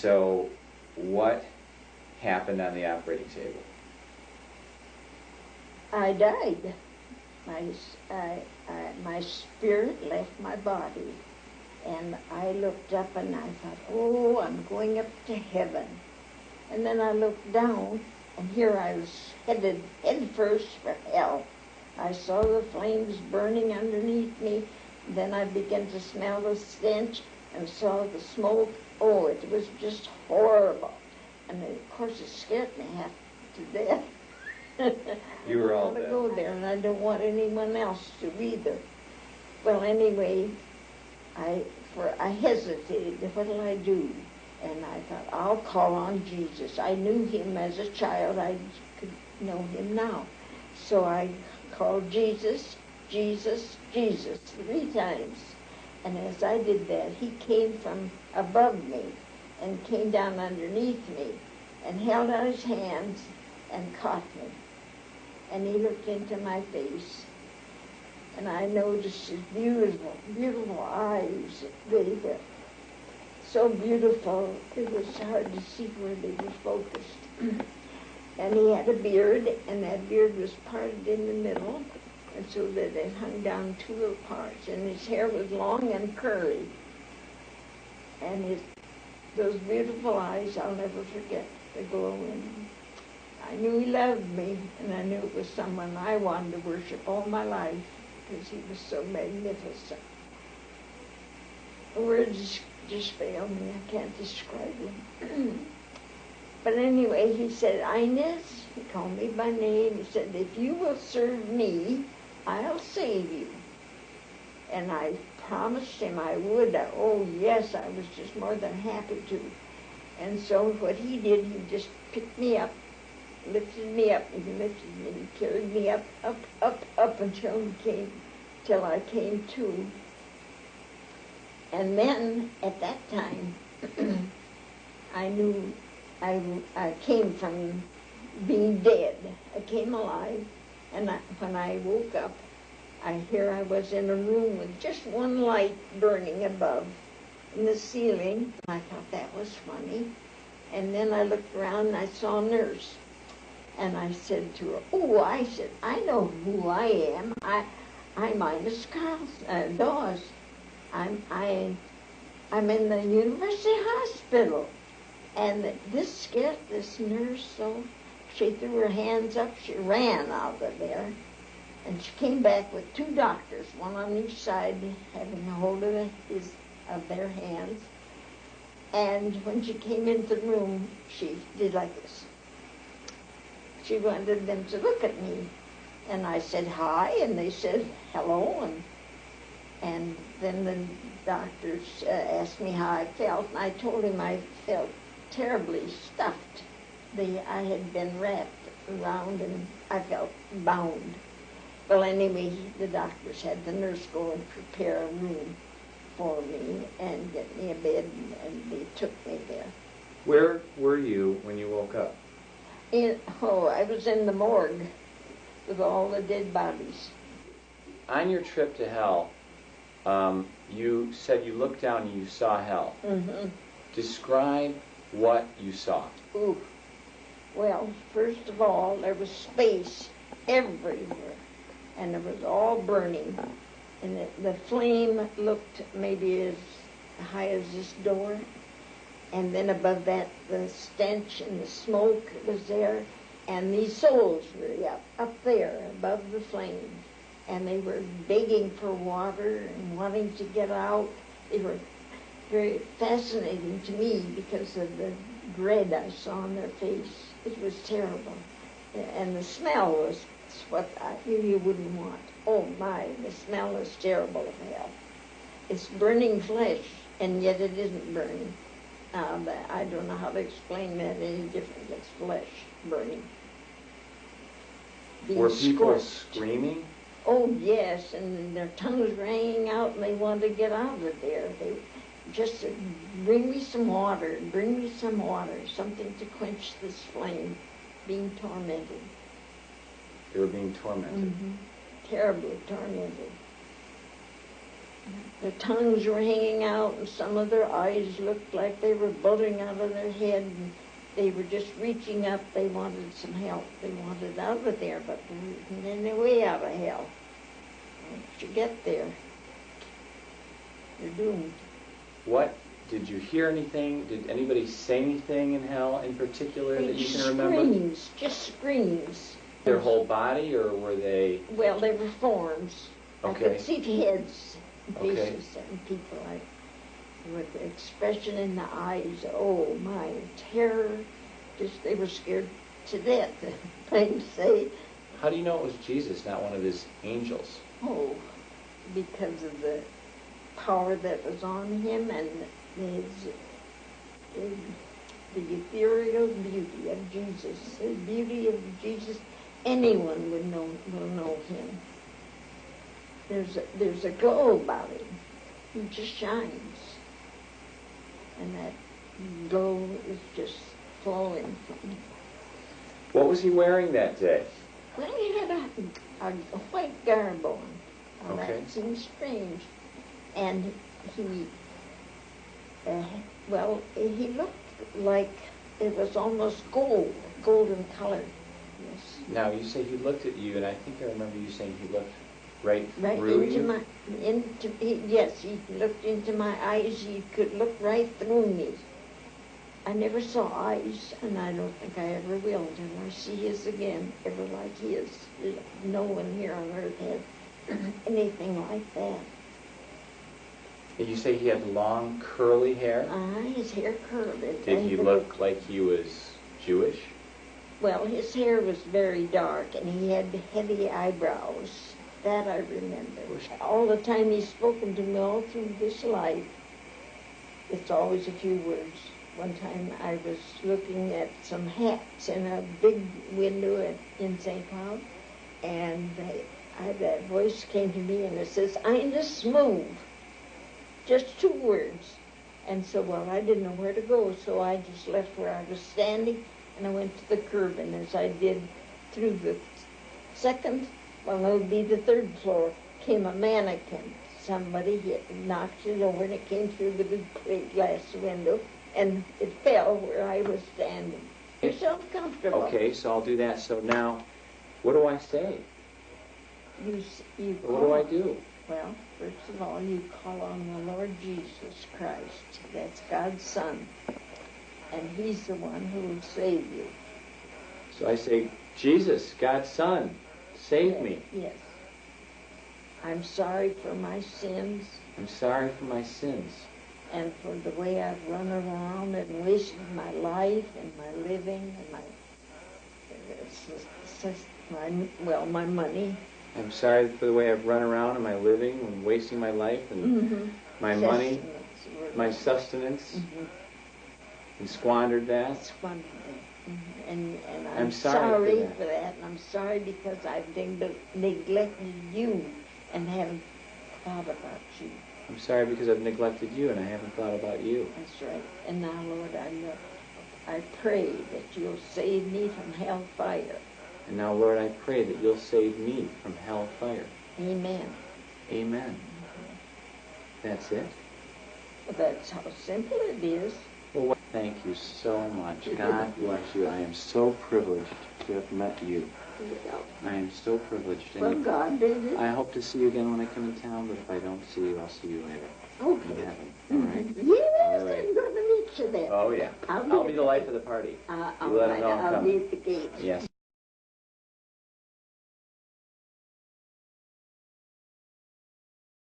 So what happened on the operating table? I died. My spirit left my body. And I looked up and I thought, oh, I'm going up to heaven. And then I looked down, and here I was headed head first for hell. I saw the flames burning underneath me. Then I began to smell the stench and saw the smoke. Oh, it was just horrible. And of course, it scared me half to death. You were all I don't want to dead. go there, and I don't want anyone else to either. Well, anyway, I hesitated. What'll I do? And I thought, I'll call on Jesus. I knew him as a child. I could know him now. So I called Jesus, Jesus, Jesus 3 times. And as I did that, he came from above me and came down underneath me and held out his hands and caught me. And he looked into my face. And I noticed his beautiful, beautiful eyes. They were so beautiful, it was hard to see where they were focused. And he had a beard, and that beard was parted in the middle, and so that it hung down 2 little parts. And his hair was long and curly. And those beautiful eyes, I'll never forget the glow in them. I knew he loved me, and I knew it was someone I wanted to worship all my life, because he was so magnificent. The words just fail me. I can't describe him. But anyway, he said, Inez, he called me by name. He said, if you will serve me, I'll save you. And I promised him I would. Oh, yes, I was just more than happy to. And so what he did, he just picked me up, lifted me up, and he lifted me, and carried me up, up, up, up until I came to. And then, at that time, I knew I came from being dead. I came alive, and when I woke up, here I was in a room with just one light burning above in the ceiling. I thought that was funny. And then I looked around and I saw a nurse. And I said to her, I know who I am. I'm Ines Dawes. I'm in the University Hospital. And this scared this nurse so. She threw her hands up. She ran out of there. And she came back with 2 doctors, one on each side, having a hold of their hands. And when she came into the room, she did like this. She wanted them to look at me. And I said hi, and they said hello. And then the doctors asked me how I felt, and I told him I felt terribly stuffed. I had been wrapped around, and I felt bound. Well, anyway, the doctors had the nurse go and prepare a room for me and get me a bed, and they took me there. Where were you when you woke up? I was in the morgue with all the dead bodies. On your trip to hell, you said you looked down and you saw hell. Mm-hmm. Describe what you saw. Ooh. Well, first of all, there was space everywhere, and it was all burning. And the flame looked maybe as high as this door. And then above that, the stench and the smoke was there. And these souls were up there above the flame. And they were begging for water and wanting to get out. They were very fascinating to me because of the dread I saw on their face. It was terrible. And the smell was what you wouldn't want. Oh my, the smell is terrible of hell. It's burning flesh, and yet it isn't burning. I don't know how to explain that any different. It's flesh burning. Were people scorched. screaming? Oh, yes, and their tongues rang out, and they wanted to get out of there. They just said, bring me some water, something to quench this flame, being tormented. They were being tormented. Mm-hmm. Terribly tormented. Their tongues were hanging out, and some of their eyes looked like they were bulging out of their head, and they were just reaching up. They wanted some help. They wanted out of there, but there isn't any way out of hell. Once you get there, you're doomed. What, did you hear anything? Did anybody say anything in hell in particular that you can remember? Screams, just screams. Their whole body, or were they? Well, they were forms. Okay. I could see heads, Okay. faces, and people like with the expression in the eyes. Oh my, terror! Just they were scared to death. I'd say, How do you know it was Jesus, not one of his angels? oh, because of the power that was on him and his, the ethereal beauty of Jesus, the beauty of Jesus. Anyone will know him. There's a glow about him. He just shines, and that glow is just flowing from him. What was he wearing that day? Well, he had a white garb on. Now, Okay. that seems strange. And he looked like it was almost gold, golden color. Yes. Now, you say he looked at you, and I think I remember you saying he looked right through Into you? yes, he looked into my eyes. He could look right through me. I never saw eyes, and I don't think I ever will until I see his again, ever like his. No one here on earth had anything like that. And you say he had long, curly hair? His hair curled. Did he look like he was Jewish? Well, his hair was very dark, and he had heavy eyebrows. That I remember. All the time he's spoken to me all through this life, it's always a few words. One time I was looking at some hats in a big window in St. Cloud, and that voice came to me, and it says, "Ina Smooth." Just 2 words. And so, well, I didn't know where to go, so I just left where I was standing, and I went to the curb, and as I did through the second, well, it would be the 3rd floor, came a mannequin. Somebody knocked it over, and it came through the big plate glass window, and it fell where I was standing. Yourself comfortable. Okay, so I'll do that. So now, what do I say? You What do I do? Well, first of all, you call on the Lord Jesus Christ. That's God's Son. And he's the one who will save you. So I say, Jesus, God's Son, save me. Yes. I'm sorry for my sins I'm sorry for my sins. and for the way I've run around and wasted my life and my living and my money. I'm sorry for the way I've run around in my living and wasting my life and my money, my sustenance, and squandered that. Squandered it. And I'm I'm sorry sorry for for that, and I'm sorry because I've neglected you and haven't thought about you. I'm sorry because I've neglected you and I haven't thought about you. That's right. And now, Lord, I pray that you'll save me from hellfire. And now, Lord, I pray that you'll save me from hellfire. Amen. Amen. That's it? Well, that's how simple it is. Well, thank you so much. God bless you. I am so privileged to have met you. I am so privileged. Well, And God did it. I hope to see you again when I come to town, but if I don't see you, I'll see you later. Okay. In heaven. All right? Yes, All right. I'm going to meet you there. Oh, yeah. I'll be the life of the party. All You let 'em right, know I'm I'll coming. be at the gate. Yes.